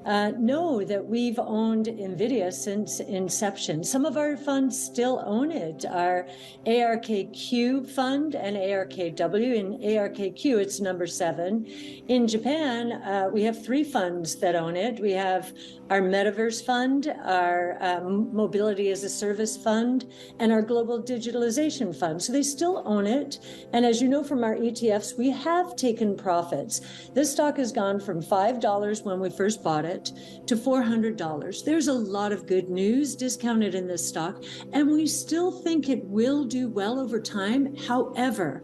know that we've owned Nvidia since inception. Some of our funds still own it. Our ARKQ fund and ARKW. In ARKQ, it's number 7. In Japan, we have 3 funds that own it. We have our Metaverse Fund, our Mobility as a Service Fund, and our Global Digitalization Fund. So they still own it. And as you know from our ETFs, we have taken profits. This stock has gone from $5 when we first bought it to $400. There's a lot of good news discounted in this stock, and we still think it will do well over time. However,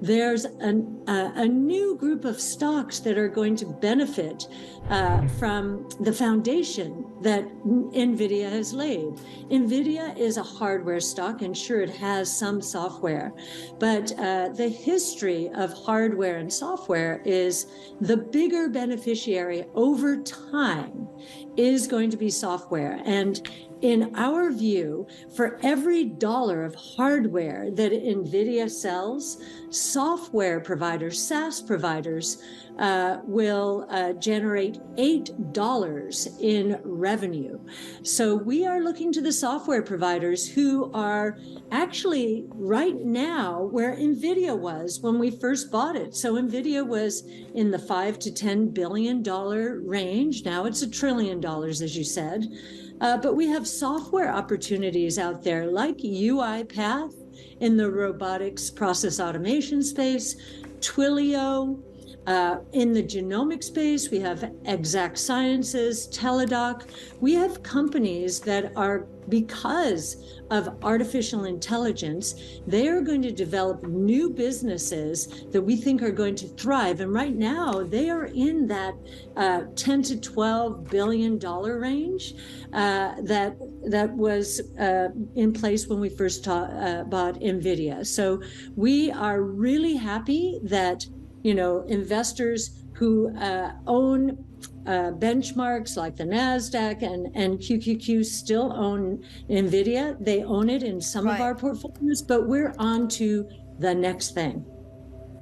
there's a new group of stocks that are going to benefit from the foundation that Nvidia has laid. Nvidia is a hardware stock, and sure, it has some software, but the history of hardware and software is the bigger beneficiary over time is going to be software. And in our view, for every dollar of hardware that Nvidia sells, software providers, SaaS providers, will generate $8 in revenue. So we are looking to the software providers who are actually right now where Nvidia was when we first bought it. So Nvidia was in the $5 to $10 billion range. Now it's $1 trillion, as you said. But we have software opportunities out there like UiPath in the robotics process automation space, Twilio. In the genomic space, we have Exact Sciences, Teladoc. We have companies that are, because of artificial intelligence, they are going to develop new businesses that we think are going to thrive. And right now, they are in that $10 to $12 billion range that was in place when we first bought Nvidia. So we are really happy that investors who own benchmarks like the NASDAQ and QQQ still own Nvidia. They own it in some of our portfolios, but we're on to the next thing.